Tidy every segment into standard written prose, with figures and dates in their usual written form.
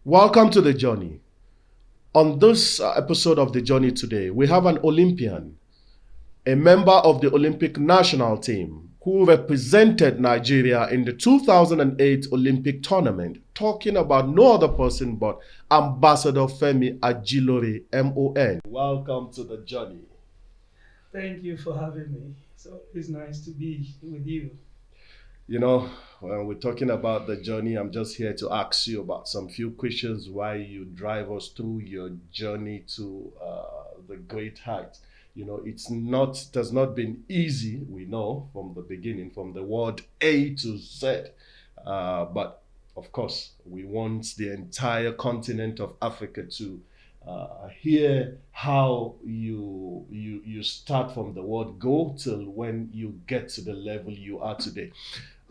Welcome to the journey. On this episode of the journey today, we have an Olympian, a member of the Olympic national team who represented Nigeria in the 2008 Olympic tournament, talking about no other person but Ambassador Femi Ajilore, MON. Welcome to the journey. Thank you for having me. So it's nice to be with you. When we're talking about the journey, I'm just here to ask you about some few questions why you drive us through your journey to the great height. It has not been easy, we know from the beginning, from the word A to Z. But of course, we want the entire continent of Africa to hear how you start from the word go till when you get to the level you are today.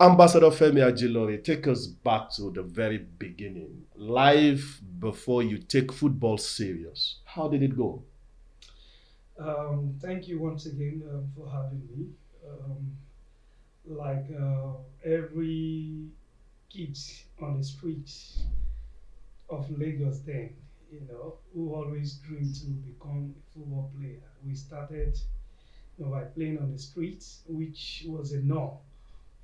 Ambassador Femi Ajilore, take us back to the very beginning. Life before you take football serious. How did it go? Thank you once again for having me. Um, every kid on the streets of Lagos then, who always dreamed to become a football player. We started by playing on the streets, which was a norm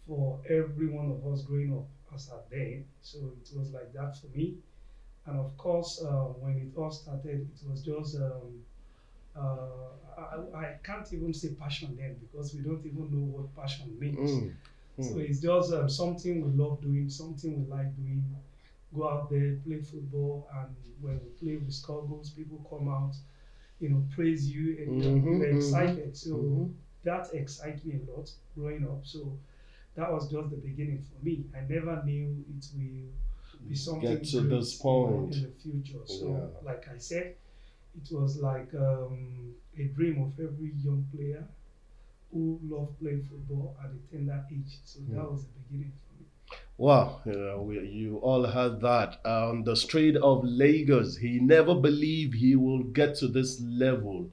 for every one of us growing up as at then. So it was like that for me. And of course, when it all started, it was just I can't even say passion then because we don't even know what passion means. So it's just something we love doing, something we like doing. Go out there, play football, and when we play, we score goals. People come out, praise you, and you're excited. So that excites me a lot growing up. So that was just the beginning for me. I never knew it will be something Get to great, this point. in the future. So, Yeah. like I said, it was like a dream of every young player who loved playing football at a tender age. So that was the beginning for me. Wow, you all heard that. On the street of Lagos, he never believed he will get to this level.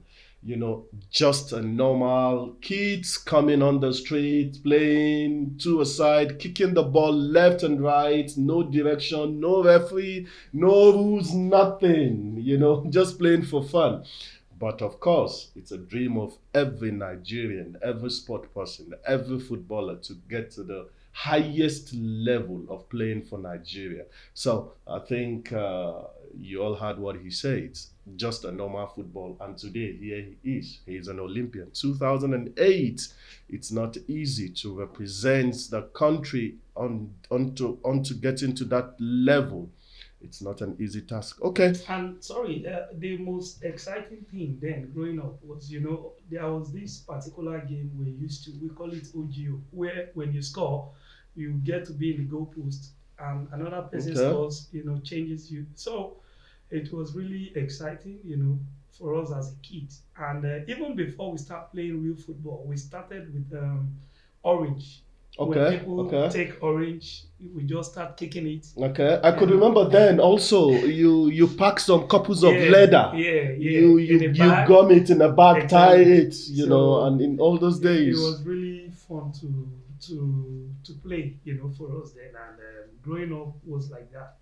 Just a normal kids coming on the street, playing to a side, kicking the ball left and right, no direction, no referee, no rules, nothing, just playing for fun. But of course, it's a dream of every Nigerian, every sport person, every footballer to get to the highest level of playing for Nigeria. So I think you all heard what he said. Just a normal football, and today here he is. He's an Olympian. 2008. It's not easy to represent the country onto getting to that level. It's not an easy task. Okay. And sorry, the most exciting thing then growing up was, there was this particular game we call it OGO, where when you score, you get to be in the goalpost and another person scores, changes you. So it was really exciting, for us as a kid. And even before we start playing real football, we started with orange. When people take orange, we just start kicking it. Okay, I could remember then also you pack some couples of leather. You gum it in a bag, tie it, and in all those days. It was really fun to play, for us then. And growing up was like that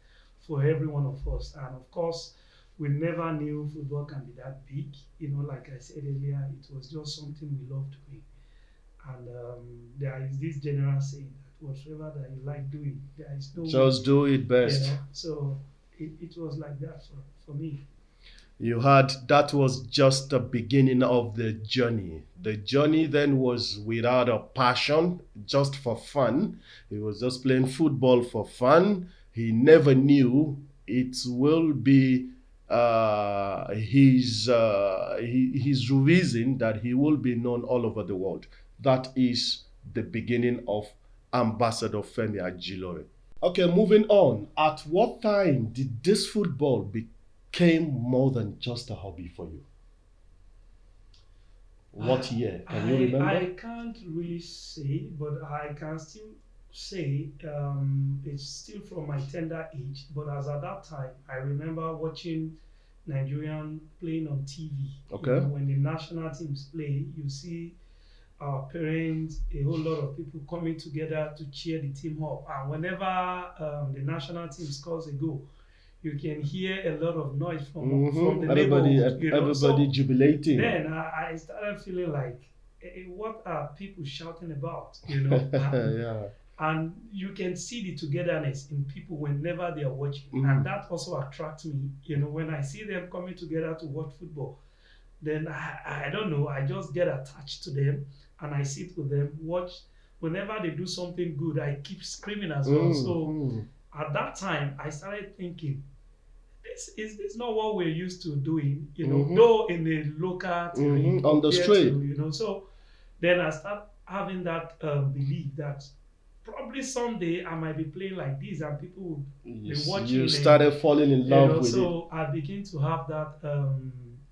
for every one of us. And of course, we never knew football can be that big. Like I said earlier, it was just something we loved doing. And there is this general saying that whatever that you like doing, there is no just do it best. So it was like that for me. You had that was just the beginning of the journey. The journey then was without a passion, just for fun. He was just playing football for fun. He never knew it will be his reason that he will be known all over the world. That is the beginning of Ambassador Femi Ajilore. Okay, moving on. At what time did this football become more than just a hobby for you? What year? Can you remember? I can't really say, but I can still say it's still from my tender age. But as at that time, I remember watching Nigerian playing on TV. Okay. When the national teams play, you see our parents, a whole lot of people coming together to cheer the team up. And whenever the national team scores a goal, you can hear a lot of noise from the Everybody, neighborhood, everybody So jubilating. then I started feeling like, what are people shouting about, Yeah. and you can see the togetherness in people whenever they are watching, and Mm. that also attracts me. When I see them coming together to watch football, then I don't know, I just get attached to them, and I sit with them, watch. Whenever they do something good, I keep screaming as well. So Mm. at that time, I started thinking, this not what we're used to doing, Mm. though in the local terrain On the compared street. to, so then I start having that belief that probably someday I might be playing like this and people will be You watching, and started falling in love with it. so I begin to have that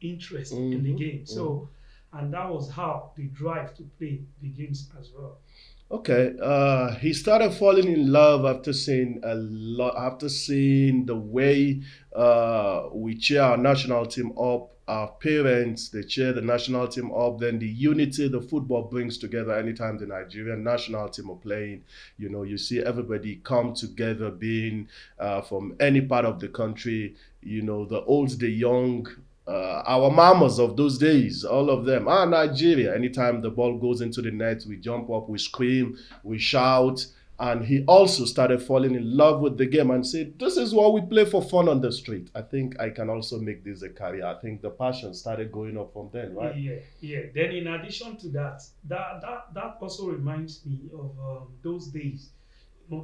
interest in the game. Hmm. So, and that was how the drive to play begins as well. Okay, he started falling in love after seeing a lot, after seeing the way we cheer our national team up. Our parents, they cheer the national team up. Then the unity the football brings together anytime the Nigerian national team are playing. You see everybody come together, being from any part of the country. The old, the young, our mamas of those days, all of them, Nigeria. Anytime the ball goes into the net, we jump up, we scream, we shout. And he also started falling in love with the game and said, "This is what we play for fun on the street. I think I can also make this a career." I think the passion started going up from then, right? Yeah, yeah. Then in addition to that, that also reminds me of those days.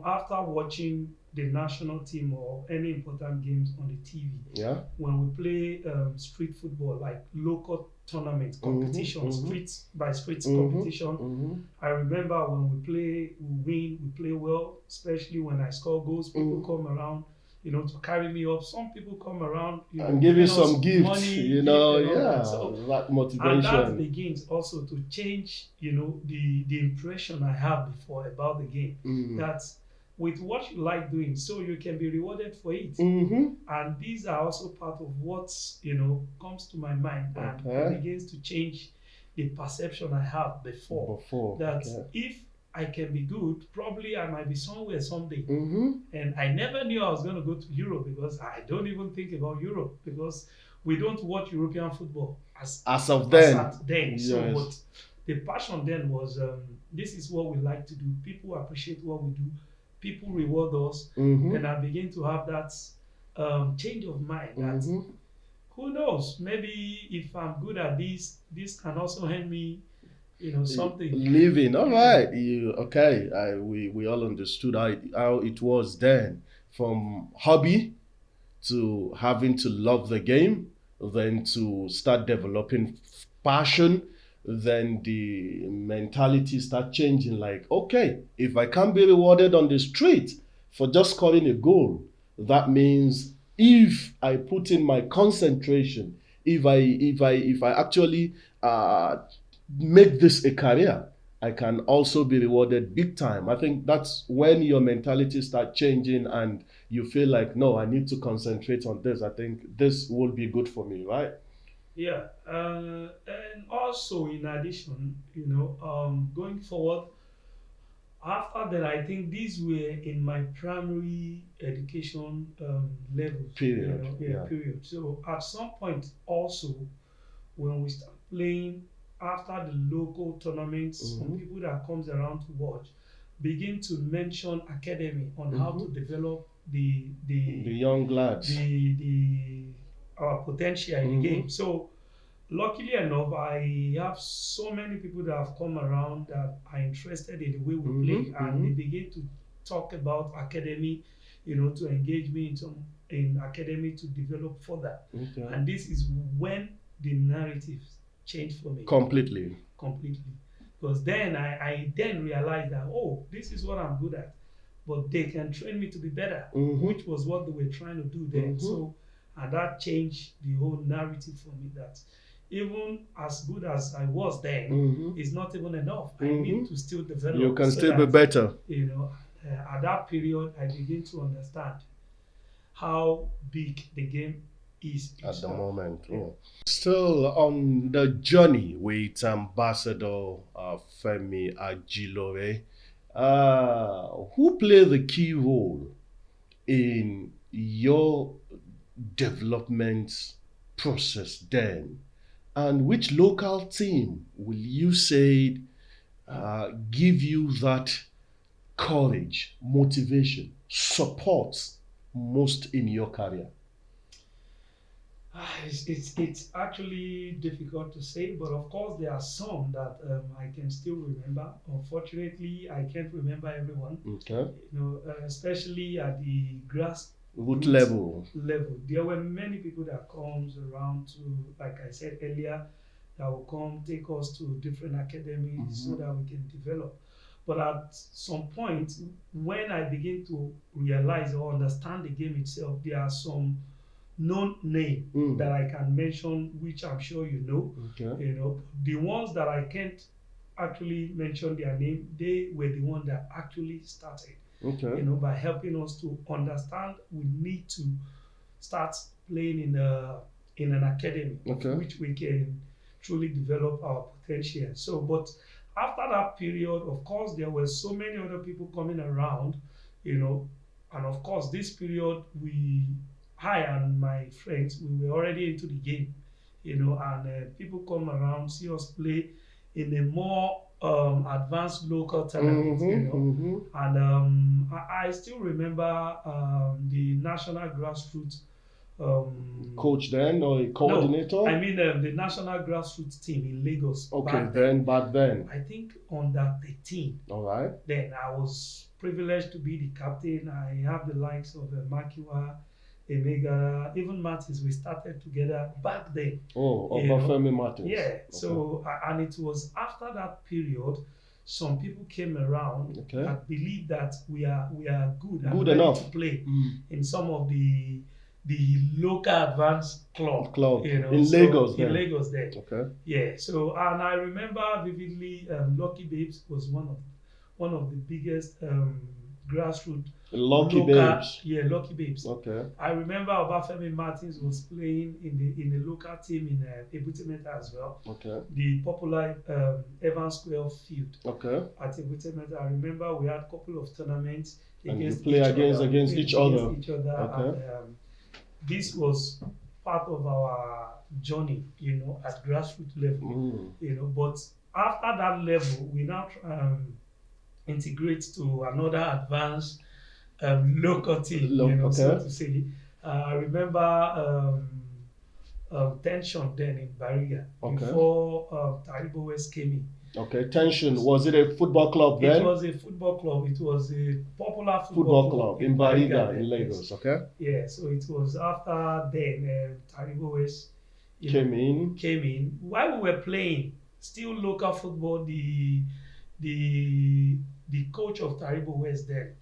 After watching the national team or any important games on the TV, Yeah. when we play street football, like local tournament competition, street by street competition. I remember when we win, we play well, especially when I score goals, people come around, to carry me up. Some people come around, And give you giving some us gifts, money, gift and all that. yeah, So, that and that motivation. begins also to change, the impression I have before about the game. That with what you like doing, so you can be rewarded for it. And these are also part of what comes to my mind, and it Okay. begins to change the perception I have before. That Okay. if I can be good, probably I might be somewhere someday. Mm-hmm. And I never knew I was going to go to Europe, because I don't even think about Europe, because we don't watch European football As of as then, at then. So yes. what the passion then was, this is what we like to do. People appreciate what we do. People reward us. And I begin to have that change of mind that who knows, maybe if I'm good at this can also help me, something. Living, all Yeah. right. Okay? We all understood how it was then, from hobby to having to love the game, then to start developing passion, then the mentality start changing. Like, okay, if I can't be rewarded on the street for just scoring a goal, that means if I put in my concentration, if I actually make this a career, I can also be rewarded big time. I think that's when your mentality start changing and you feel like, no, I need to concentrate on this. I think this will be good for me, right? Yeah, and also in addition, going forward, after that, I think these were in my primary education levels, Period. yeah, Yeah. period. So at some point, also, when we start playing after the local tournaments, some people that comes around to watch begin to mention academy on how to develop The young lads. the our potential in the game. So luckily enough, I have so many people that have come around that are interested in the way we play, and they begin to talk about academy, to engage me in academy to develop further. Okay. And this is when the narrative changed for me Completely. completely. Because then I then realized that, oh, this is what I'm good at, but they can train me to be better, which was what they were trying to do then. So, and that changed the whole narrative for me, that even as good as I was then, is not even enough. I need to still develop. You can so still be that, better. At that period, I begin to understand how big the game is At the itself. moment. Yeah. Still on the journey with Ambassador Femi Ajilore, who played the key role in your development process then? And which local team will you say give you that courage, motivation, support most in your career? It's actually difficult to say, but of course there are some that I can still remember. Unfortunately, I can't remember everyone. Okay. Especially at the Root grassroots level. level. There were many people that comes around to, like I said earlier, that will come take us to different academies so that we can develop. But at some point, when I begin to realize or understand the game itself, there are some known name that I can mention, which I'm sure you know. Okay. The ones that I can't actually mention their name, they were the ones that actually started. Okay. By helping us to understand we need to start playing in an academy, Okay. which we can truly develop our potential. So, but after that period, of course, there were so many other people coming around, and of course, this period I and my friends, we were already into the game, and people come around, see us play in a more advanced local tournament, and I still remember the national grassroots coach then or a coordinator? No, I mean the national grassroots team in Lagos. Okay, back then. I think under 13. All right. Then I was privileged to be the captain. I have the likes of Makiwa, Emega, even Martins. We started together back then. Oh, Femi Martins. Yeah. Okay. So and it was after that period, some people came around that believed that we are good and good ready enough to play in some of the local advanced club in Lagos then. In Lagos then. Okay. Yeah. So and I remember vividly, Lucky Babes was one of the biggest grassroots. Lucky Babes. Yeah, Lucky Babes. Okay. I remember Obafemi Martins was playing in the local team in Ebute Metta as well. Okay. The popular Evans Square field. Okay. At Ebute Metta, I remember we had a couple of tournaments against each other. Okay. And, this was part of our journey, at grassroots level. But after that level, we now integrate to another advanced local team, so to say. I remember Tension then in Bariga before Taribo West came in. Okay, Tension, was it a football club then? It was a football club. It was a popular football club in Bariga in Lagos, okay? Yeah, so it was after then Taribo West came in. While we were playing, still local football, the coach of Taribo West then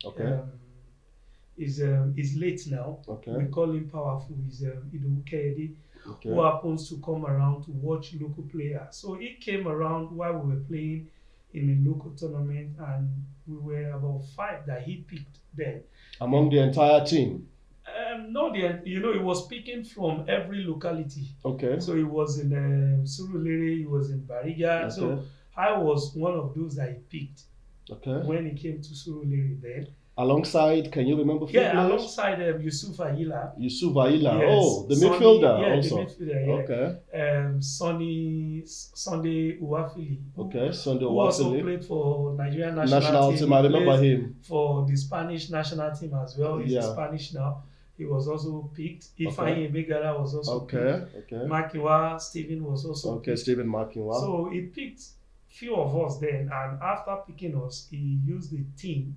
is late now. Okay. We call him Powerful. He's Ido Kedi. Who happens to come around to watch local players. So he came around while we were playing in a local tournament, and we were about 5 that he picked then. Among the entire team? No, he was picking from every locality. Okay. So he was in Surulere, he was in Bariga. Okay. So I was one of those that he picked. Okay. When he came to Surulere then. Alongside, can you remember? Alongside Yusuf Ayila. Yusuf Ayila, yes. The midfielder also. The midfielder, yeah. Okay. Sunday Uwafili. Okay, Sunday Uwafili. Who also played for Nigerian national team. I remember him. For the Spanish national team as well. He's Spanish now. He was also picked. Ifeanyi Emegara was also picked. Okay. Makiwa, Stephen was also picked. Stephen Makiwa. So he picked few of us then, and after picking us, he used the team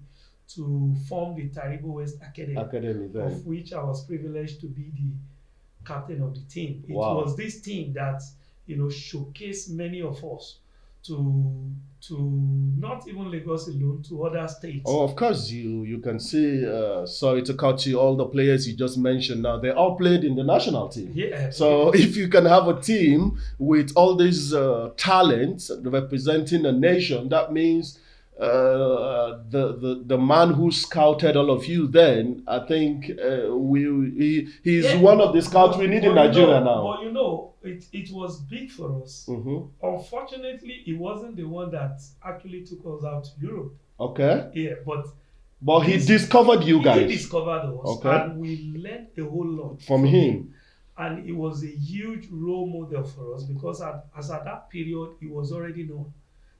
to form the Taribo West Academy then. Of which I was privileged to be the captain of the team. It was this team that showcased many of us to not even Lagos alone, to other states. Oh, of course, you can see, sorry to cut you, all the players you just mentioned now, they all played in the national team. Yeah. So if you can have a team with all these talents representing a nation, that means the man who scouted all of you then, I think he's one of the scouts we need in Nigeria now. But it was big for us. Unfortunately, he wasn't the one that actually took us out to Europe. Okay. Yeah, but But he This discovered you he guys discovered us, Okay. and we learned a whole lot from him. And it was a huge role model for us because as at that period, he was already known.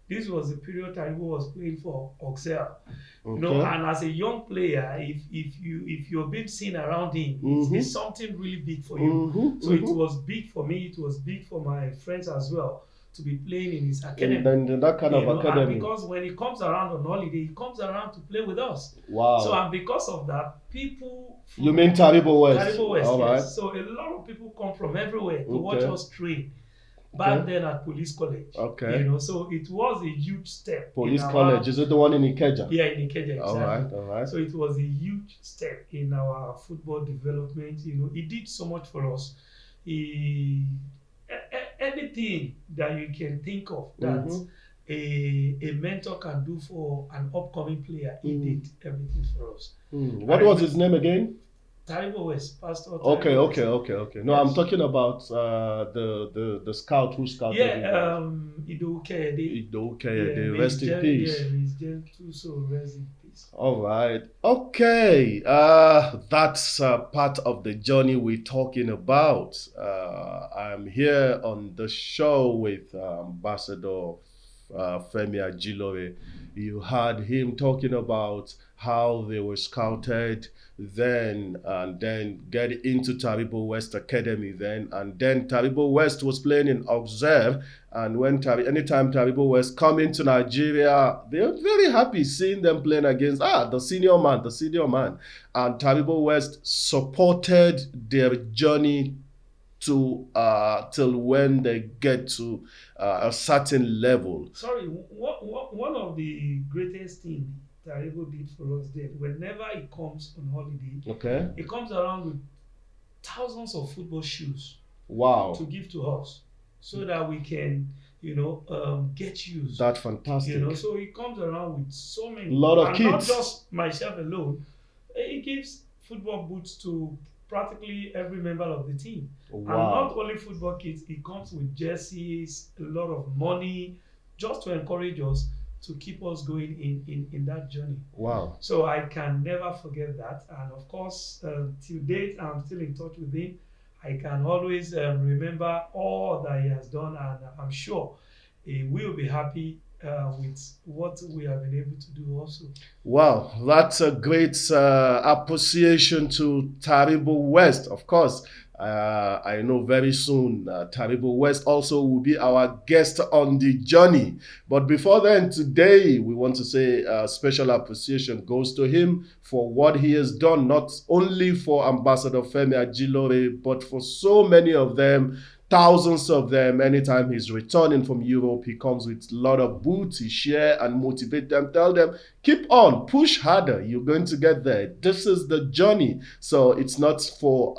This was the period Taribo was playing for Auxerre. You know, Okay. and as a young player, if you're being seen around him, it's something really big for you. So it was big for me. It was big for my friends as well to be playing in his academy. In that kind You of know, and academy. because when he comes around on holiday, he comes around to play with us. Wow. So and because of that, people. You mean Taribo West? Taribo West, All right. yes. So a lot of people come from everywhere to watch Okay. us train. Back then at Police College. Okay. You know, so it was a huge step. Police College, is it the one in Ikeja? Yeah, in Ikeja, exactly. All right. So it was a huge step in our football development. You know, he did so much for us. Anything that you can think of that a mentor can do for an upcoming player, he did everything for us. What was his name again? Taribo West, Pastor. Okay. No, Yes. I'm talking about the scout who scouted you. Ido Kayede. Rest in peace. Yeah, he's gentle, so rest in peace. All right. Okay. That's part of the journey we're talking about. I'm here on the show with Ambassador Femi Ajilore. You heard him talking about how they were scouted then and then get into Taribo West Academy and then Taribo West was playing in Auxerre, and when anytime Taribo West come into Nigeria, they're very happy seeing them playing against the senior man, and Taribo West supported their journey to till when they get to a certain level. Sorry, one of the greatest things Taribo did for us then, whenever he comes on holiday, Okay. he comes around with thousands of football shoes. Wow. To give to us, so that we can, get used. That's fantastic. You know, so he comes around with so many. Lot of and kids. Not just myself alone. He gives football boots to practically every member of the team. Wow. And not only football kits, he comes with jerseys, a lot of money, just to encourage us to keep us going in that journey. Wow. So I can never forget that. And of course, till date, I'm still in touch with him. I can always remember all that he has done, and I'm sure he will be happy with what we have been able to do also. Wow, that's a great appreciation to Taribo West. Of course, I know very soon Taribo West also will be our guest on the journey. But before then, today we want to say special appreciation goes to him for what he has done, not only for Ambassador Femi Ajilore, but for so many of them. Thousands of them. Anytime he's returning from Europe, he comes with a lot of boots. He share and motivate them, tell them, keep on, push harder. You're going to get there. This is the journey. So it's not for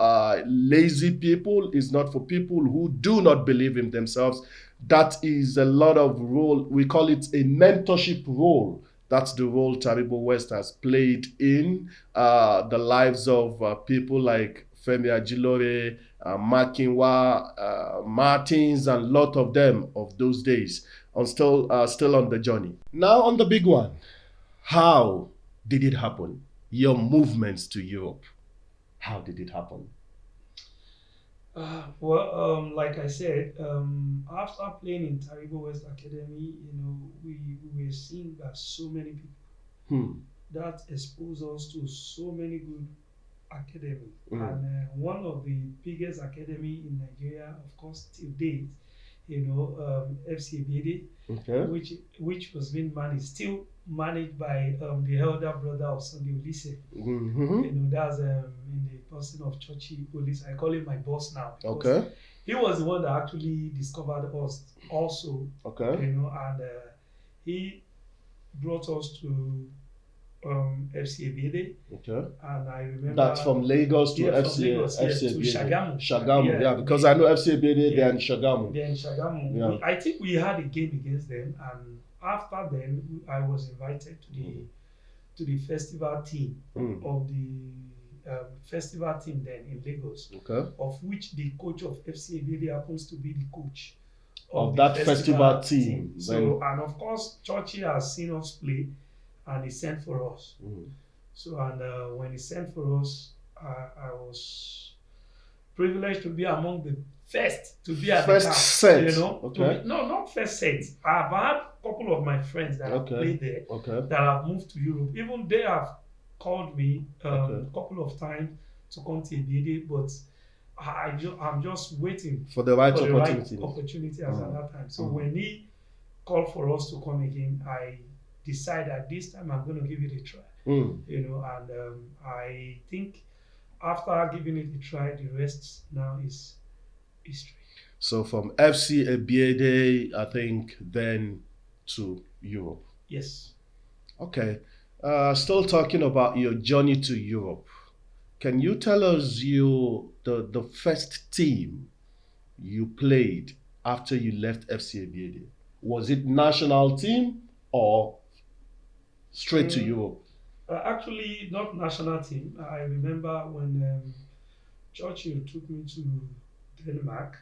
lazy people. It's not for people who do not believe in themselves. That is a lot of role. We call it a mentorship role. That's the role Taribo West has played in the lives of people like Femi Ajilore, Makinwa, Martins, and a lot of them of those days, and still on the journey. Now on the big one, how did it happen? Your movements to Europe, how did it happen? Like I said, after playing in Taribo West Academy, we were seeing that so many people that exposed us to so many good academy, and one of the biggest academy in Nigeria, of course, till date, FC Ebede, Okay. which was being still managed by the elder brother of Sunday Olise. That's in the person of Churchy Olise. I call him my boss now. Okay. He was the one that actually discovered us also. Okay. And he brought us to FC Ebede. Okay. And I remember That's from Lagos to FC to Ebede. Shagamu. Yeah, because I know FC Ebede, they're in Shagamu. They're in Shagamu. Yeah. I think we had a game against them, and after then I was invited to the festival team of the festival team then in Lagos. Okay. Of which the coach of FC Ebede happens to be the coach Of the that festival team. So, and of course, Churchy has seen us play, and he sent for us. So, and when he sent for us, I was privileged to be among the first to be at the First camp. set. You know, to be Okay. no, not first set. I've had a couple of my friends that have Okay. played there Okay. that have moved to Europe. Even they have called me Okay. a couple of times to come to Ebede, but I'm just waiting For the right for the right opportunity. opportunity as at that time. So Mm. when he called for us to come again, I decided that this time I'm going to give it a try. Mm. You know, and I think after giving it a try, the rest now is history. So from FC Ebiede, I think, then to Europe. Yes. Okay. Still talking about your journey to Europe. Can you tell us the first team you played after you left FC Ebiede? Was it national team or straight to Mm, Europe? actually, not national team. I remember when Churchill took me to Denmark.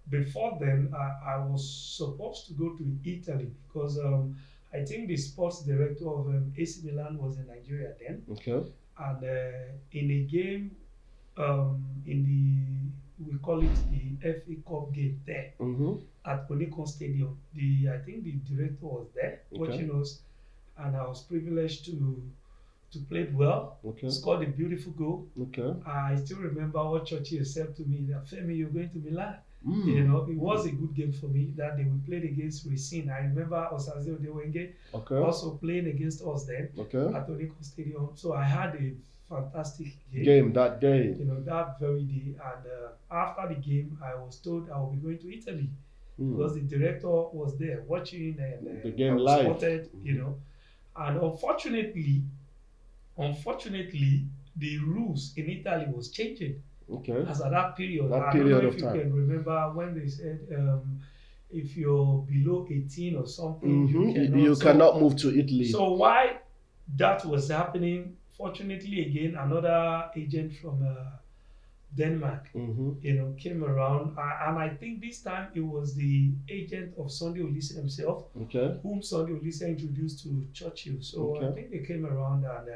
Before then, I was supposed to go to Italy because I think the sports director of AC Milan was in Nigeria then. Okay. And in a game, in the we call it the FA Cup game there Mm-hmm. at Olympia Stadium, I think the director was there Okay. watching us, and I was privileged to play well, Okay. scored a beautiful goal. Okay. I still remember what Churchill said to me that Femi, you're going to Milan. Mm. You know, it was a good game for me that day. We played against Racine. I remember Osaze Odewenge Okay. also playing against us then Okay. at Olympia Stadium. So I had a fantastic Game that day. you know, that very day. And after the game, I was told I will be going to Italy because the director was there watching and The game I was live. spotted, you know. And unfortunately, the rules in Italy was changing Okay. as at that period. That I period don't know of if you time. can remember when they said if you're below 18 or something, Mm-hmm. you You cannot move to Italy. So why that was happening, fortunately again, another agent from Denmark, Mm-hmm. you know, came around, and I think this time it was the agent of Sunday Olise himself, Okay. whom Sunday Olise introduced to Churchill. So I Okay. think they came around, and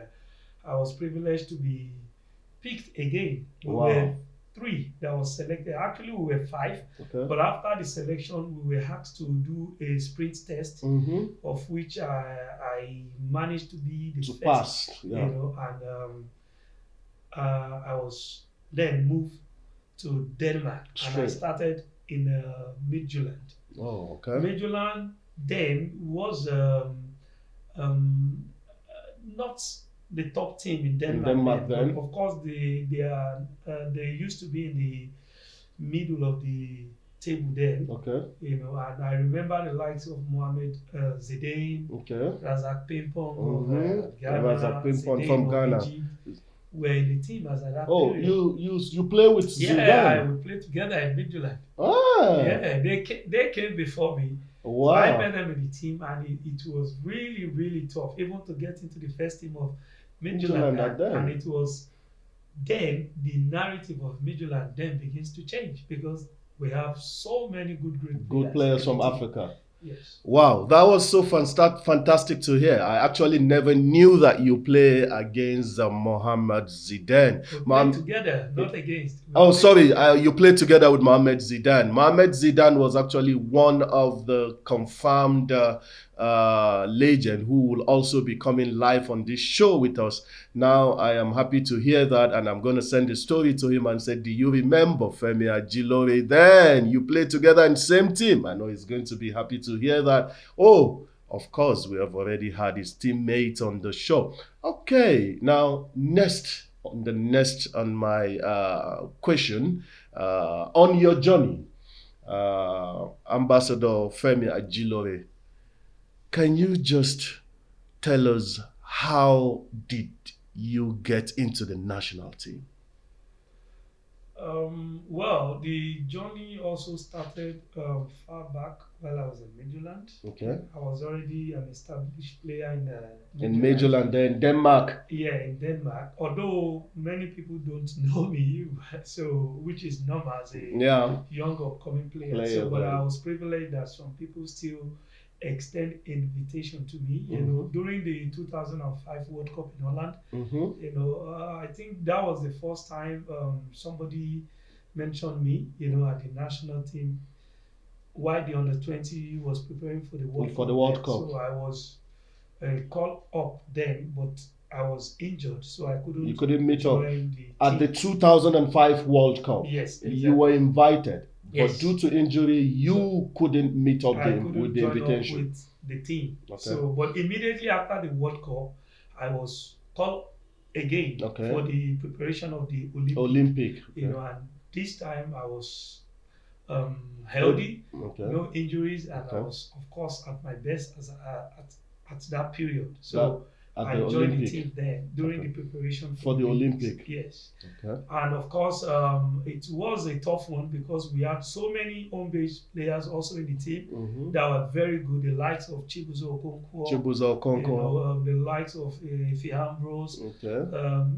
I was privileged to be picked again. We Wow. were three that was selected. Actually, we were five, Okay. but after the selection, we were asked to do a sprint test, Mm-hmm. of which I managed to be the To first. pass. You Yeah. know, and I was then moved to Denmark, and I Straight. started in Midtjylland. Oh, okay. Midtjylland then was not the top team in Denmark, then. but of course they used to be in the middle of the table then. Okay. You know, and I remember the likes of Mohamed Zidane, Okay. Razak Pimpong Mhm. of Ghana, Razak Pimpong Zidane from of Ghana. Egypt, were in the team as at that Oh, period. you play with Yeah, Zidane. we played together in Midtjylland. Ah. Yeah, they came before me. Wow. So I met them in the team, and it was really, really tough, even to get into the first team of Midtjylland Midtjylland. at then. And it was then the narrative of Midtjylland then begins to change because we have so many Good players in from the team. Africa. Yes. Wow, that was so fantastic to hear. I actually never knew that you play against Mohamed Zidane. We played together, not against. Oh, sorry, you played together with Mohamed Zidane. Mohamed Zidane was actually one of the confirmed legend who will also be coming live on this show with us. Now, I am happy to hear that, and I'm going to send a story to him and say, do you remember Femi Ajilore then? You played together in the same team. I know he's going to be happy to hear that. Oh, of course, we have already had his teammate on the show. Okay, now, next on my question, on your journey, Ambassador Femi Ajilore, can you just tell us how did you get into the national team? Well, the journey also started far back while I was in Midtjylland. Okay. I was already an established player in In Midtjylland, then Denmark. Yeah, in Denmark. Although many people don't know me, so which is normal as a young upcoming player. So, but I was privileged that some people still extend invitation to me. You know, during the 2005 World Cup in Holland, you know, I think that was the first time somebody mentioned me, you know, at the national team while the under 20 was preparing for the World For Cup the World then. Cup. So I was called up then, but I was injured, so I You couldn't couldn't meet up. join the At the team. 2005 World Cup, Yes, you were exactly. invited, but Yes. due to injury, you couldn't meet up I with couldn't the join up invitation. with the team. Okay. So, but immediately after the World Cup, I was called again Okay. for the preparation of the Olympic. You know, and this time I was healthy, Okay. no injuries, and I Okay. was, of course, at my best at that period. So At I the joined Olympic. the team then during Okay. the preparation For the Olympic. Yes. Okay. And of course, it was a tough one because we had so many home-based players also in the team that were very good. The likes of Chibuzo Okonkwo, Chibuzo Okonkwo. you know, the likes of Ife Ambrose, Okay.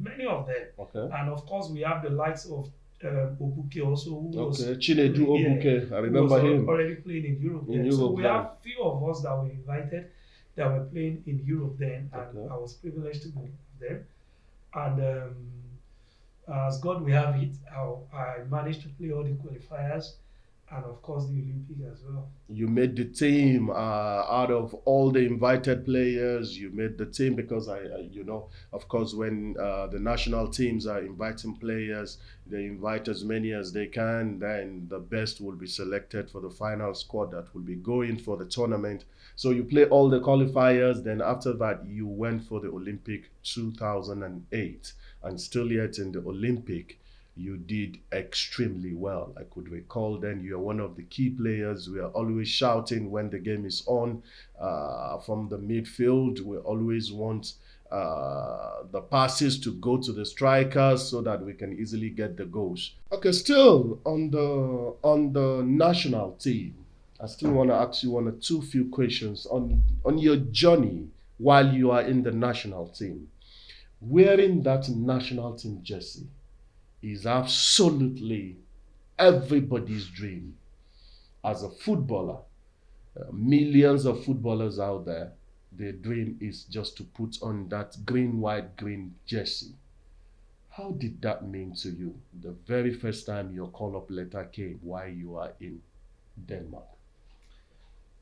many of them. Okay. And of course, we have the likes of Obuke also, who was Chinedu Obuke. I who remember was him. already playing in Europe. In then. So Europe we then. have few of us that were invited that were playing in Europe then, and Okay. I was privileged to be with them. And as God will have it, I managed to play all the qualifiers and of course the Olympic as well. You made the team out of all the invited players. You made the team because you know, of course, when the national teams are inviting players, they invite as many as they can. Then the best will be selected for the final squad that will be going for the tournament. So you play all the qualifiers. Then after that, you went for the Olympic 2008, and still yet in the Olympic, you did extremely well. I could recall then you are one of the key players. We are always shouting when the game is on from the midfield. We always want the passes to go to the strikers so that we can easily get the goals. Okay, still on the national team, I still want to ask you one or two few questions on your journey while you are in the national team. Wearing that national team jersey is absolutely everybody's dream. As a footballer, millions of footballers out there, their dream is just to put on that green, white, green jersey. How did that mean to you the very first time your call-up letter came while you are in Denmark?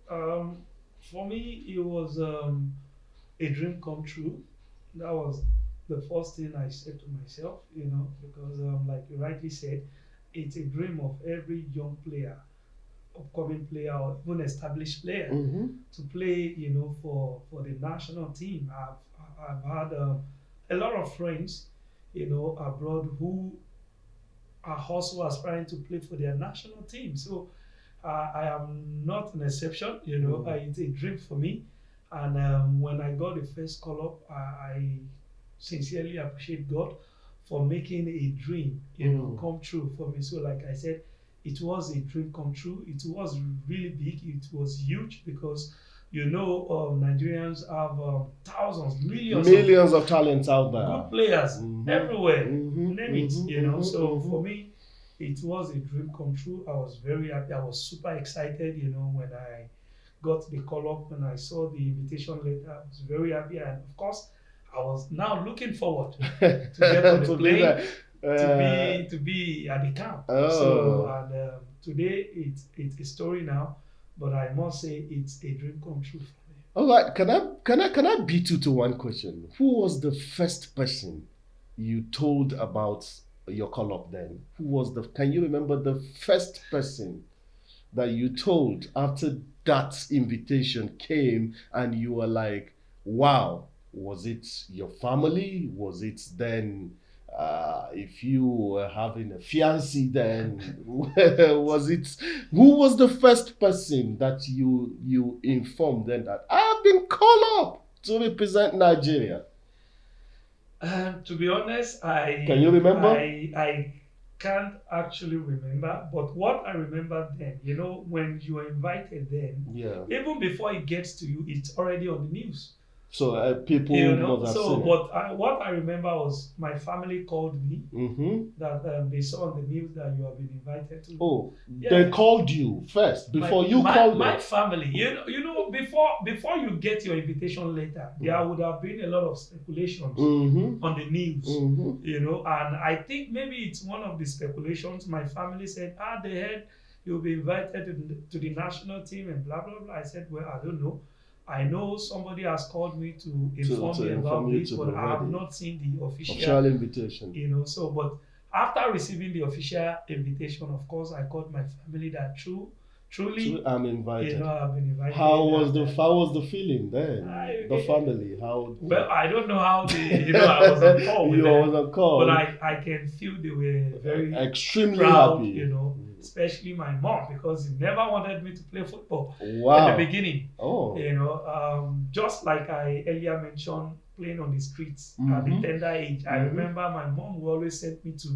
For me, it was a dream come true. That was the first thing I said to myself, you know, because like you rightly said, it's a dream of every young player, upcoming player, or even established player to play, you know, for the national team. I've had a lot of friends, you know, abroad who are also aspiring to play for their national team. So I am not an exception, you know. It's a dream for me. And when I got the first call up, I sincerely appreciate God for making a dream, you know, come true for me. So, like I said, it was a dream come true. It was really big. It was huge because, you know, Nigerians have thousands, millions of talents out there. Good players everywhere. Name it, you know. So for me, it was a dream come true. I was very happy. I was super excited, you know, when I got the call up, when I saw the invitation letter. I was very happy, and of course, I was now looking forward to get on the plane to be at the camp. So and today it's a story now, but I must say it's a dream come true for me. All right, can I beat you to one question? Who was the first person you told about your call up then? Can you remember the first person that you told after that invitation came and you were like, wow? Was it your family? Was it then, if you were having a fiancé then, who was the first person that you informed then that I've been called up to represent Nigeria? To be honest, Can you remember? I can't actually remember, but what I remember then, you know, when you are invited then, even before it gets to you, it's already on the news. So people must have So seen it. but what I remember was my family called me Mm-hmm. that they saw on the news that you have been invited to. Oh, they Yeah, called you first my before you my called my them. family. Before you get your invitation letter, there would have been a lot of speculations Mm-hmm. on the news. Mm-hmm. And I think maybe it's one of the speculations. My family said, they heard you'll be invited to the national team and blah blah blah. I said, well, I don't know. I know somebody has called me to inform To me inform about you this, to be but I have ready. not seen the official, Official invitation. so but after receiving the official invitation, of course, I called my family that truly, I'm invited. I've been invited. How was the feeling then? I, The family, how well, I don't know how they, I was on call with you them, was on but call, I can feel they were very extremely proud, happy. especially my mom, because he never wanted me to play football at the Wow. beginning. Oh. Just like I earlier mentioned, playing on the streets at the Mm-hmm. tender age. I Mm-hmm. remember my mom would always send me to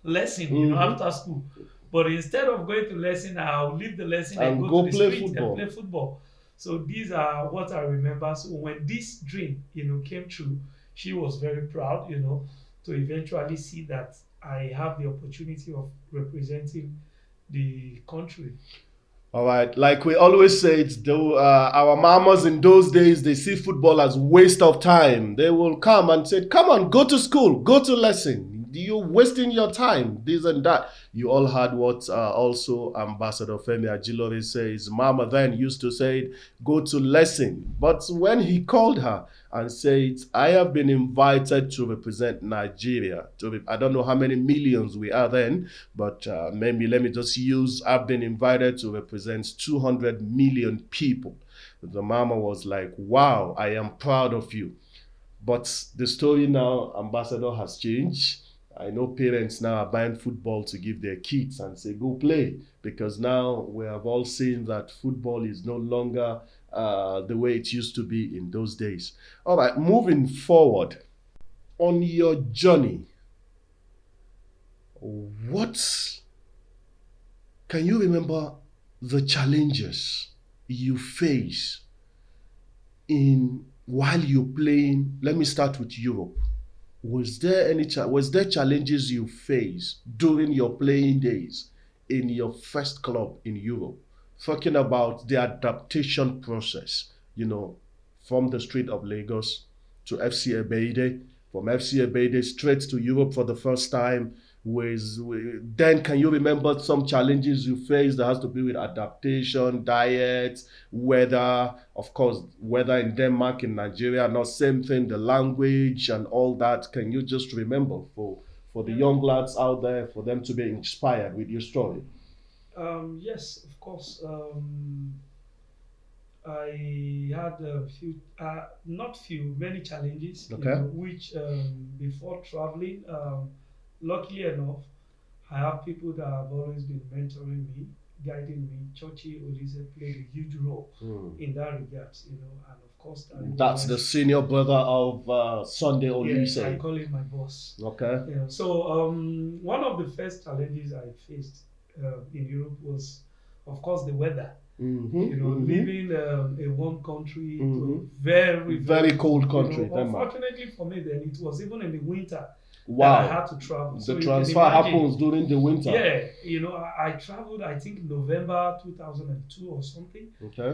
lesson, Mm-hmm. after school. But instead of going to lesson, I'll leave the lesson and And go go to the play street football. and play football. So these are what I remember. So when this dream, came true, she was very proud, to eventually see that I have the opportunity of representing the country. All right, like we always say, it's our mamas in those days, they see football as waste of time. They will come and say, "Come on, go to school, go to lesson. You're wasting your time." This and that. You all heard what also Ambassador Femi Ajilore says. Mama then used to say, "Go to lesson." But when he called her and said, "I have been invited to represent Nigeria," I don't know how many millions we are then, but maybe let me just use, "I've been invited to represent 200 million people." The mama was like, "Wow, I am proud of you." But the story now, Ambassador, has changed. I know parents now are buying football to give their kids and say, "Go play," because now we have all seen that football is no longer the way it used to be in those days. All right, moving forward, on your journey, what can you remember the challenges you face in while you're playing? Let me start with Europe. Was there challenges you faced during your playing days in your first club in Europe? Talking about the adaptation process, from the street of Lagos to FC Ebeide, from FC Ebeide straight to Europe for the first time. Then can you remember some challenges you faced that has to do with adaptation, diet, weather, of course, weather in Denmark, in Nigeria, not same thing, the language and all that. Can you just remember for the young lads out there, for them to be inspired with your story? Yes, of course. I had a few, not few, many challenges, Okay. which before traveling, luckily enough, I have people that have always been mentoring me, guiding me. Chochi Olise played a huge role in that regards, and of course that That's the senior brother of Sunday yes, I Olise. call him my boss. Okay. So one of the first challenges I faced in Europe was, of course, the weather. Living a warm country to a very, Very cold country, Denmark. unfortunately for me, then it was even in the winter that I Wow. had to travel. So The you can transfer imagine, happens during the winter. yeah, I traveled, I think November 2002 or something, Okay.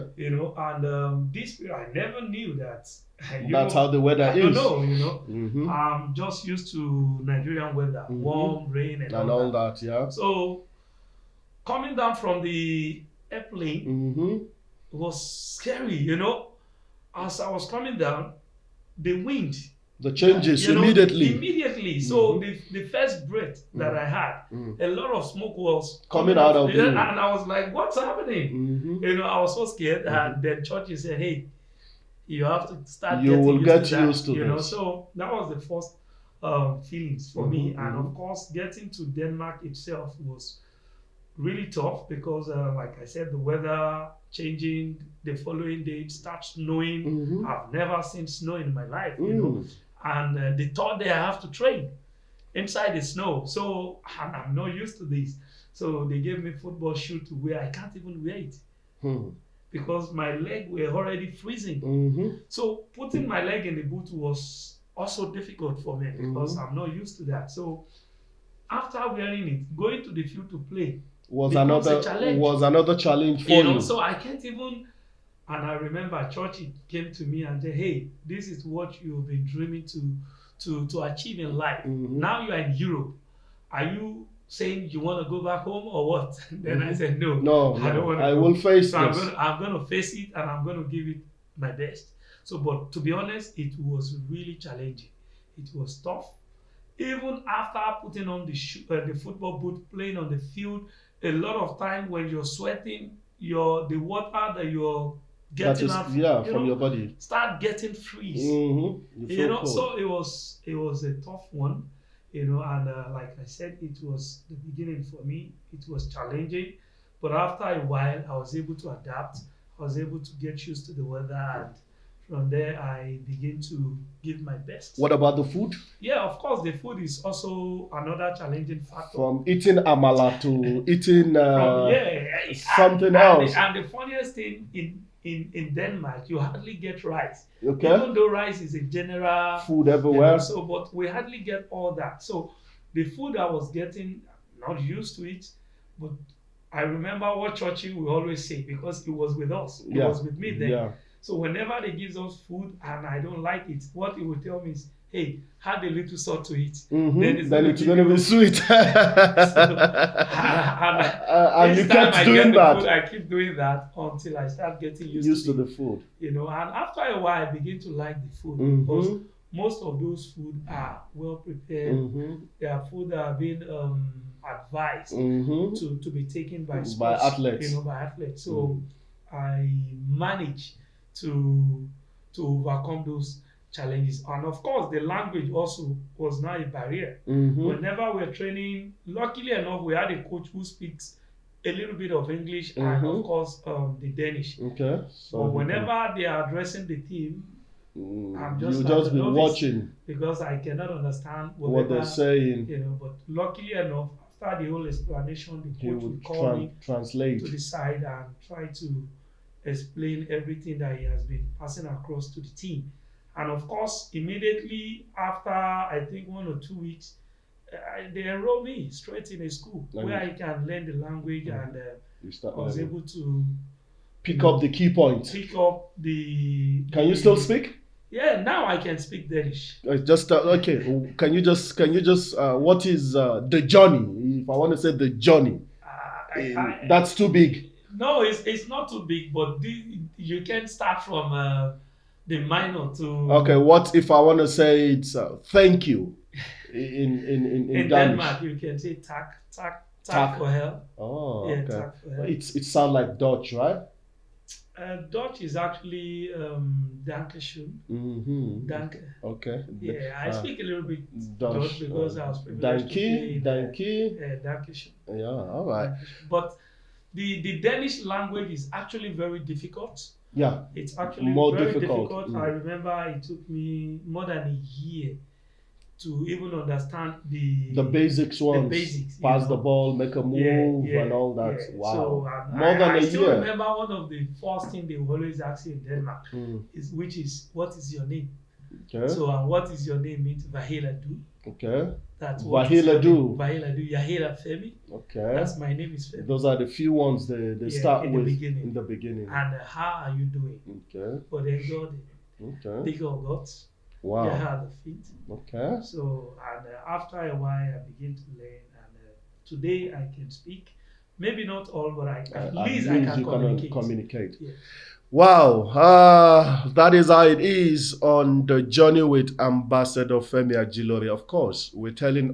and this period I never knew that. That's how the weather I don't is. know, Mhm. I'm just used to Nigerian weather, warm, rain, and And all that, yeah. So coming down from the airplane Mm-hmm. was scary, As I was coming down, the wind, The changes immediately. Immediately. So the first breath that I had, a lot of smoke was Coming out of you. and I was like, "What's happening?" I was so scared. And then Churchy said, "Hey, you have to start You getting will used get to that." used to this. So that was the first feelings for me. And of course, getting to Denmark itself was really tough because, like I said, the weather changing. The following day it starts snowing. I've never seen snow in my life, And the third day I have to train inside the snow. So I'm not used to this. So they gave me football shoe to wear. I can't even wear it. because my leg were already freezing. So putting my leg in the boot was also difficult for me because I'm not used to that. So after wearing it, going to the field to play becomes a challenge. Was another challenge for you. So I can't even. And I remember Churchy came to me and said, "Hey, this is what you've been dreaming to achieve in life. Now you are in Europe. Are you saying you want to go back home or what?" Then I said, "No, I don't want to. I will face so this. I'm going to face it and I'm going to give it my best." So, but to be honest, it was really challenging. It was tough. Even after putting on the football boot, playing on the field, a lot of time when you're sweating, the water that you're getting from your body start getting freeze. So it was a tough one, and like I said, it was the beginning for me. It was challenging, but after a while, I was able to adapt. I was able to get used to the weather, and from there, I began to give my best. What about the food? Yeah, of course, the food is also another challenging factor. From eating amala to eating something else. And the funniest thing in Denmark, you hardly get rice. Okay. Even though rice is a general food everywhere. But we hardly get all that. So the food I was getting, not used to it, but I remember what Churchill will always say because he was with us. He was with me then. Yeah. So whenever they give us food and I don't like it, what he will tell me is, "Hey, add a little salt to it. Then it's going to be sweet." And you kept doing that. Food, I keep doing that until I start getting used to the food. And after a while, I begin to like the food because most of those food are well prepared. They are food that are being advised to be taken by athletes. By athletes. So I manage to overcome those challenges. And of course, the language also was not a barrier. Whenever we're training, luckily enough, we had a coach who speaks a little bit of English and of course the Danish. Okay. So whenever they are addressing the team, I'm just be watching because I cannot understand what they're saying. But luckily enough, after the whole explanation, the coach would call me translate to the side and try to explain everything that he has been passing across to the team. And of course, immediately after, I think 1 or 2 weeks, they enrolled me straight in a school where I can learn the language and I was able to pick up the key points. Pick up the. Can you still speak? Yeah, now I can speak Danish. Okay. Can you just what is the journey? If I want to say the journey, that's too big. No, it's not too big, but you can start from the minor to. Okay, what if I want to say it's thank you in Denmark? You can say tak for help. Oh, yeah, okay. Tak for help. It sounds like Dutch, right? Dutch is actually Dankeschön. Danke. Okay. Yeah, I speak a little bit Dutch because I was privileged to play. Dankeschön. Yeah, all right. But the Danish language is actually very difficult. Yeah. It's actually very difficult. I remember it took me more than a year to even understand the basics ones. The basics. Pass the ball, make a move, and all that. Yeah. Wow. So, more than a year. I still remember one of the first things they always ask you in Denmark is what is your name? Okay. So what is your name means Vahela Du. Okay. That's what Vahela Du. Vahela Du. Yahela Femi. Okay. That's my name is Femi. Those are the few ones they start with in the beginning. And how are you doing? Okay. But then God. Okay. Big of God. Wow. They had the feet. Okay. So and after a while I began to learn, and today I can speak. Maybe not all, but at least I can communicate. Yeah. Wow, that is how it is on the journey with Ambassador Femi Ajilore. Of course, we're telling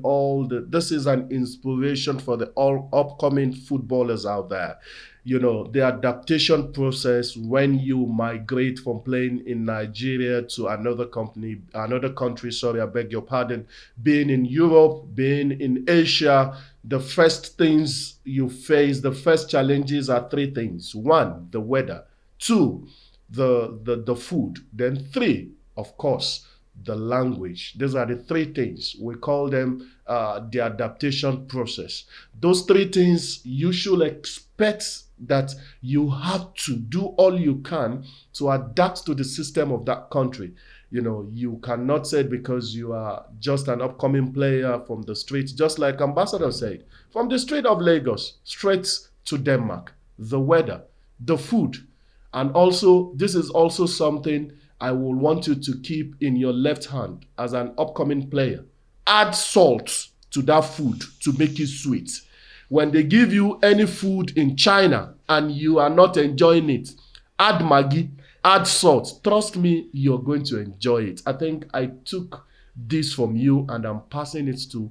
this is an inspiration for the all upcoming footballers out there. The adaptation process when you migrate from playing in Nigeria to another country, I beg your pardon, being in Europe, being in Asia, the first things you face, the first challenges are 3 things. 1, the weather. 2, the food. Then 3, of course, the language. These are the three things. We call them the adaptation process. Those three things you should expect that you have to do all you can to adapt to the system of that country. You cannot say because you are just an upcoming player from the street, just like Ambassador said, from the street of Lagos, straight to Denmark. The weather, the food, and also this is also something I will want you to keep in your left hand as an upcoming player. Add salt to that food to make it sweet. When they give you any food in China and you are not enjoying it, add Maggi, add salt. Trust me, you're going to enjoy it. I think I took this from you and I'm passing it to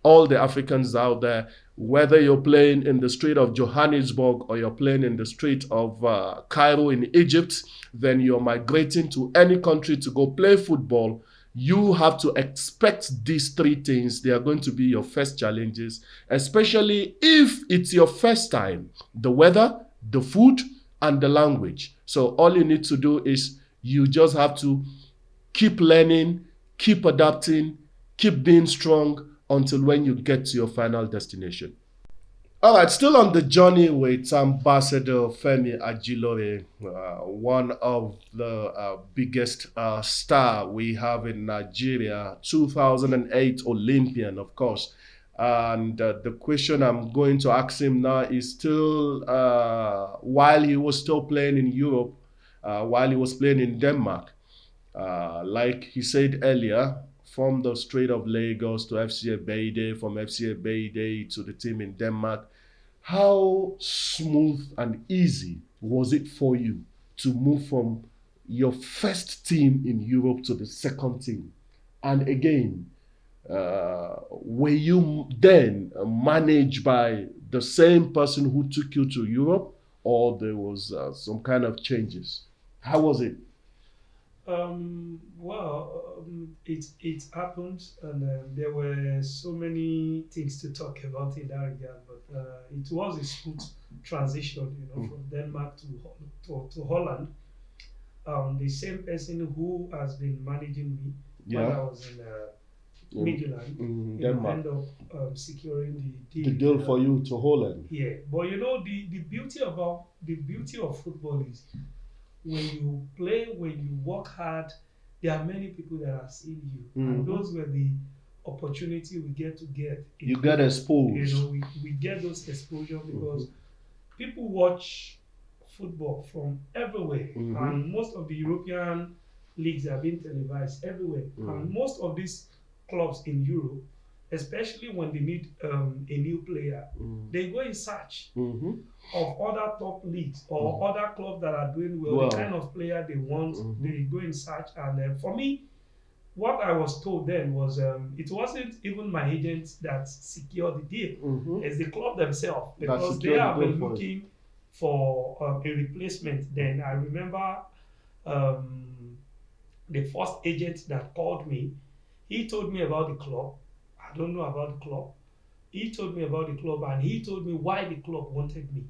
all the Africans out there, whether you're playing in the street of Johannesburg or you're playing in the street of Cairo in Egypt, then you're migrating to any country to go play football. You have to expect these three things. They are going to be your first challenges, especially if it's your first time. The weather, the food, and the language. So all you need to do is you just have to keep learning, keep adapting, keep being strong until when you get to your final destination. All right, still on the journey with Ambassador Femi Ajilore, one of the biggest star we have in Nigeria, 2008 Olympian, of course. And the question I'm going to ask him now is still, while he was still playing in Europe, while he was playing in Denmark, like he said earlier, from the Strait of Lagos to FC Ebede, from FC Ebede to the team in Denmark. How smooth and easy was it for you to move from your first team in Europe to the second team? And again, were you then managed by the same person who took you to Europe, or there was some kind of changes? How was it? It happened, and there were so many things to talk about in that regard. But it was a smooth transition, from Denmark to Holland. The same person who has been managing me while I was in Midland, Denmark. end up securing the The deal. deal for you to Holland. Yeah, but the beauty of football is when you play, when you work hard, there are many people that have seen you, and those were the opportunity we get. You get exposed. We get those exposure because people watch football from everywhere, and most of the European leagues are being televised everywhere, and most of these clubs in Europe, especially when they need a new player, they go in search of other top leagues or other clubs that are doing well, the kind of player they want. They go in search, and for me, what I was told then was it wasn't even my agent that secured the deal. It's the club themselves, because they have been looking for a replacement. Then I remember the first agent that called me, he told me about the club. I don't know about the club. He told me about the club, and he told me why the club wanted me.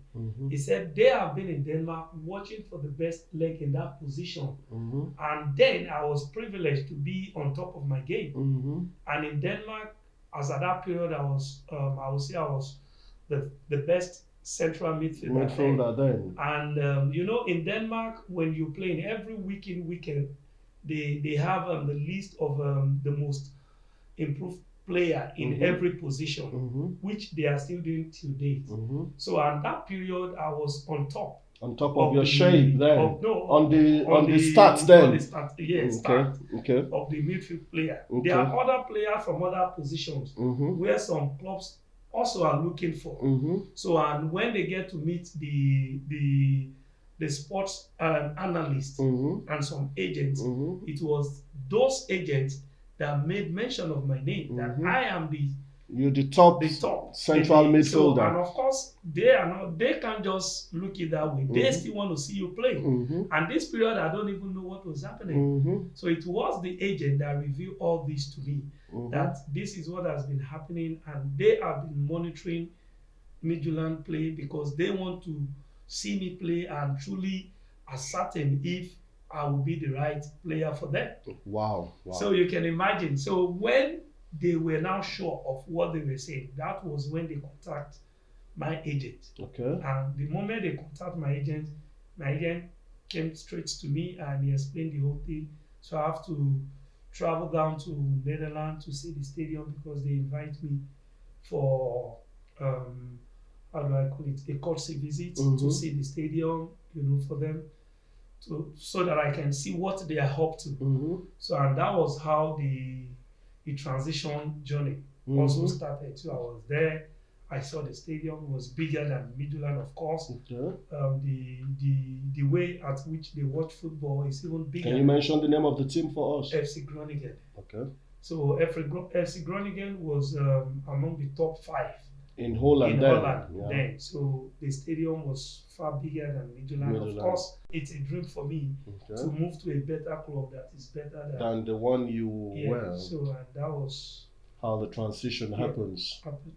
He said they have been in Denmark watching for the best leg in that position. And then I was privileged to be on top of my game. And in Denmark, as at that period, I would say I was the best central midfielder then. And in Denmark, when you play in every weekend, they have the list of the most improved player in every position, which they are still doing till date. So at that period, I was on top. On top of your shape then? On the stats then? On the stats, yes, okay. Of the midfield player. There are other players from other positions where some clubs also are looking for. So, and when they get to meet the sports analysts and some agents, it was those agents that made mention of my name, that I am you're the top central midfielder. So, and of course, they can't just look it that way. They still want to see you play. And this period, I don't even know what was happening. So it was the agent that revealed all this to me, that this is what has been happening, and they have been monitoring Midland play because they want to see me play and truly ascertain if I will be the right player for them. Wow. So Wow. you can imagine. So when they were now sure of what they were saying, that was when they contact my agent. Okay. And the moment they contact my agent came straight to me and he explained the whole thing. So I have to travel down to Netherlands to see the stadium because they invite me for um, how do I call it, a courtesy visit to see the stadium, for them so that I can see what they are up to. So and that was how the transition journey also started. So I was there. I saw the stadium was bigger than Midland, of course. Okay. The way at which they watch football is even bigger. Can you mention the name of the team for us? FC Groningen. Okay. So FC Groningen was among the top 5 in Holland. In then. Holland Yeah. then. So the stadium was far bigger than Midland. Of course, it's a dream for me to move to a better club that is better than the one you were. So and that was how the transition happens. Happened.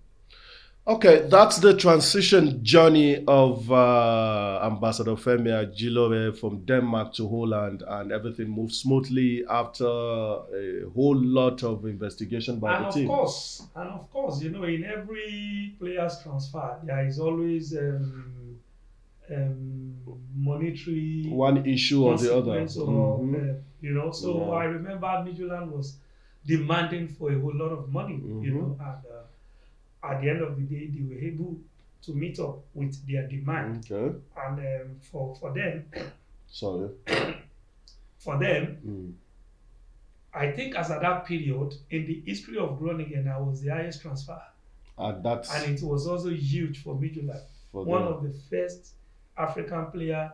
Okay, that's the transition journey of Ambassador Femi Ajilore from Denmark to Holland, and everything moved smoothly after a whole lot of investigation by the team. And of course, in every player's transfer, there is always monetary one issue or the other. So I remember Midland was demanding for a whole lot of money, and at the end of the day, they were able to meet up with their demand. Okay. And for them, sorry, for them, I think as at that period in the history of Groningen, I was the highest transfer. And it was also huge for Midland. One of the first African player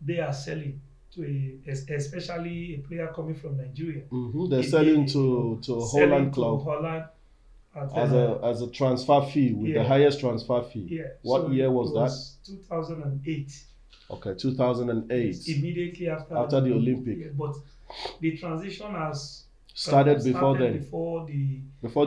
they are selling to especially a player coming from Nigeria. They're selling to Holland club. To Holland as a transfer fee with the highest transfer fee. Yeah. What year was that? 2008. Okay, 2008. Immediately after the Olympic. Yeah, but the transition has started before then. Before the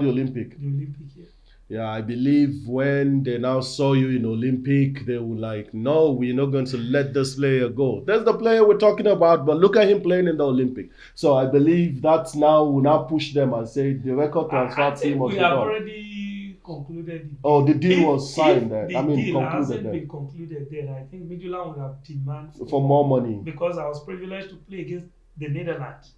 Olympic. The Olympic, yeah. Yeah, I believe when they now saw you in Olympic, they were like, no, we're not going to let this player go. That's the player we're talking about, but look at him playing in the Olympic. So I believe that's now will now push them and say the record transfer team we have already concluded. The deal was signed then. The deal hasn't been concluded then. I think Midland would have demanded for more money. Because I was privileged to play against the Netherlands.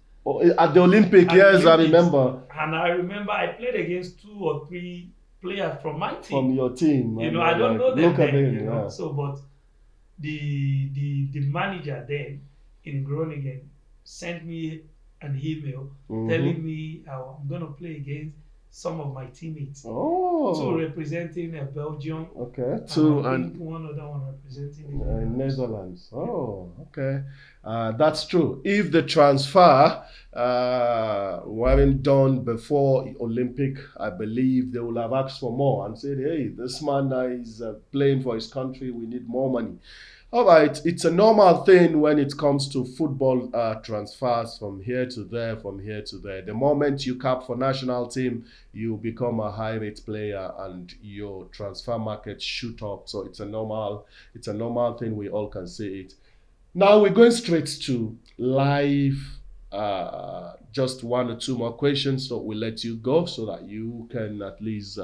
At the Olympic, yes, I remember. And I remember I played against 2 or 3 players from my team. From your team. I don't know them. Look at him, yeah. So, but the manager then in Groningen sent me an email telling me I'm going to play against some of my teammates. Oh. 2 representing Belgium. Okay. And one other one representing Netherlands. Oh, okay. That's true. If the transfer weren't done before Olympic, I believe they would have asked for more and said, hey, this man is playing for his country. We need more money. All right, it's a normal thing when it comes to football transfers from here to there, from here to there. The moment you cap for national team, you become a high rate player and your transfer market shoot up. So it's a normal thing. We all can see it. Now we're going straight to live. Just 1 or 2 more questions, so we'll let you go so that you can at least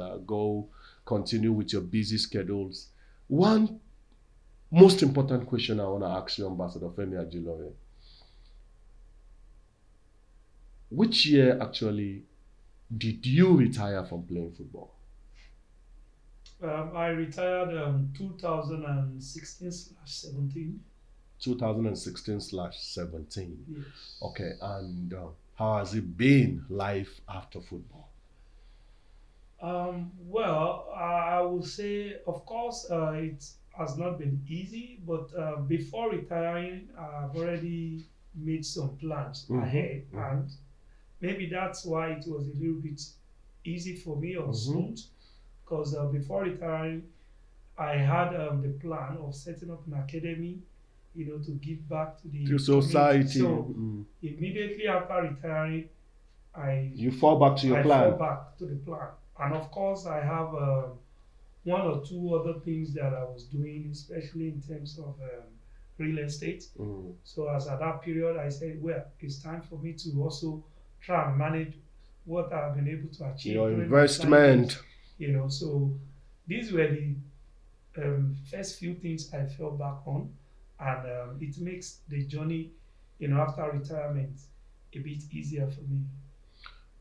continue with your busy schedules. One most important question I want to ask you, Ambassador Femi Ajilore. Which year actually did you retire from playing football? I retired 2016/17. 2016/17. Yes. Okay, and how has it been life after football? Well, I will say, of course, it has not been easy, but before retiring, I've already made some plans ahead, and maybe that's why it was a little bit easy for me or smooth, because before retiring, I had the plan of setting up an academy, to give back to the society. So immediately after retiring, you fall back to your plan. I fall back to the plan, and of course, I have 1 or 2 other things that I was doing, especially in terms of real estate. Mm. So as at that period, I said, well, it's time for me to also try and manage what I've been able to achieve Your during my time investment. years. So these were the first few things I fell back on, and it makes the journey, after retirement, a bit easier for me.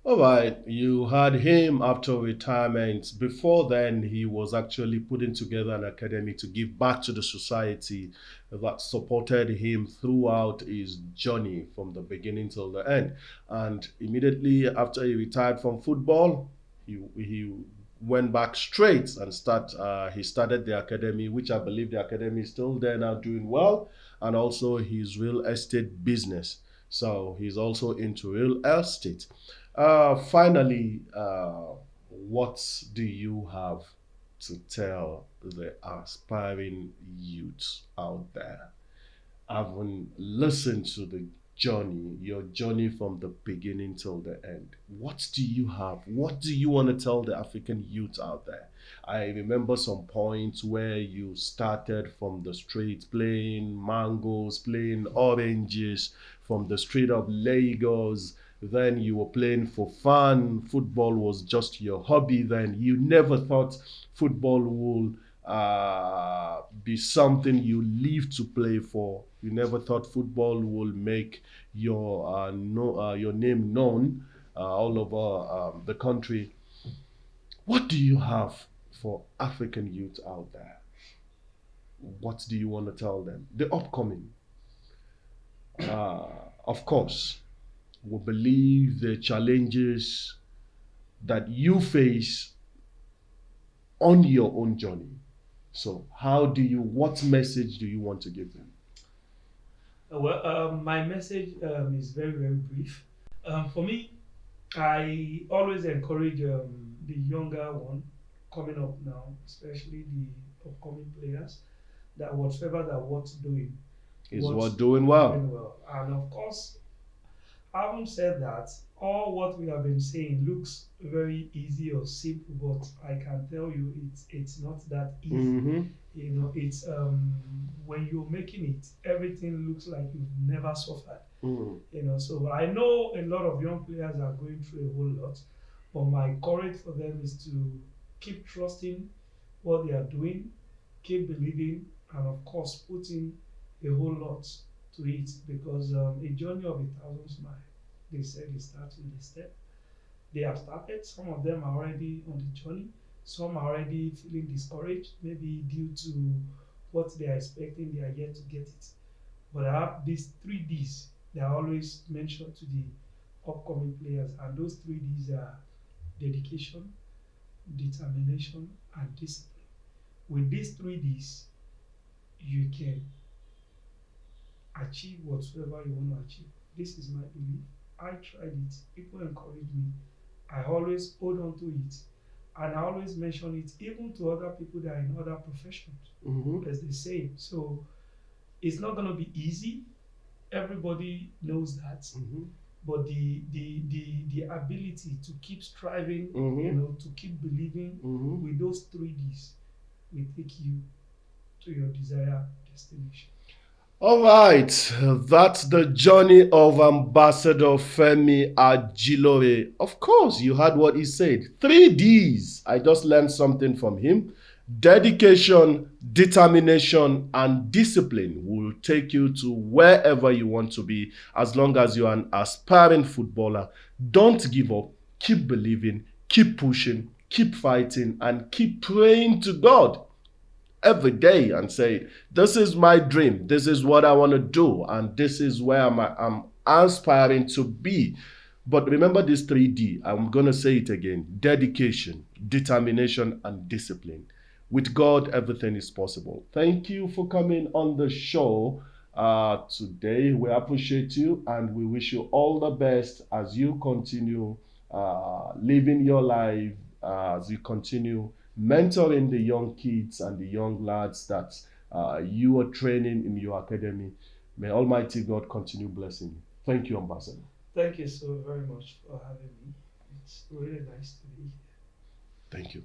All right, you had him after retirement. Before then, he was actually putting together an academy to give back to the society that supported him throughout his journey from the beginning till the end. And immediately after he retired from football, he went back straight and he started the academy, which I believe the academy is still there now, doing well, and also his real estate business. So he's also into real estate. Finally, what do you have to tell the aspiring youths out there? Having listened to the journey, your journey from the beginning till the end, what do you have? What do you want to tell the African youth out there? I remember some points where you started from the street playing mangoes, playing oranges from the street of Lagos. Then you were playing for fun. Football was just your hobby. Then you never thought football would be something you live to play for. You never thought football will make your name known all over the country. What do you have for African youth out there? What do you want to tell them? The upcoming, uh, of course, will believe the challenges that you face on your own journey. So, what message do you want to give them? My message is very, very brief. For me, I always encourage the younger one coming up now, especially the upcoming players, that whatever that what's doing, Is what's what doing well? doing well. And of course, having said that, all what we have been saying looks very easy or simple, but I can tell you it's not that easy. Mm-hmm. It's when you're making it, everything looks like you've never suffered. Mm. So I know a lot of young players are going through a whole lot, but my courage for them is to keep trusting what they are doing, keep believing, and of course putting a whole lot to it, because a journey of 1,000 miles, they said it starts with a step. They have started. Some of them are already on the journey. Some are already feeling discouraged, maybe due to what they are expecting. They are yet to get it. But I have these 3 Ds that I always mention to the upcoming players, and those 3 Ds are dedication, determination, and discipline. With these 3 Ds, you can achieve whatsoever you want to achieve. This is my belief. I tried it. People encourage me. I always hold on to it. And I always mention it even to other people that are in other professions, Mm-hmm. as they say. So it's not going to be easy. Everybody knows that. Mm-hmm. But the ability to keep striving, Mm-hmm. to keep believing Mm-hmm. with those 3 Ds will take you to your desired destination. All right, that's the journey of Ambassador Femi Ajilore. Of course, you heard what he said. 3 Ds. I just learned something from him. Dedication, determination, and discipline will take you to wherever you want to be as long as you're an aspiring footballer. Don't give up. Keep believing, keep pushing, keep fighting, and keep praying to God every day and say, this is my dream, this is what I want to do, and this is where I'm aspiring to be. But remember this 3D. I'm going to say it again: dedication, determination, and discipline. With God, everything is possible. Thank you for coming on the show today. We appreciate you and we wish you all the best as you continue living your life, as you continue mentoring the young kids and the young lads that you are training in your academy. May Almighty God continue blessing you. Thank you, Ambassador. Thank you so very much for having me. It's really nice to be here. Thank you.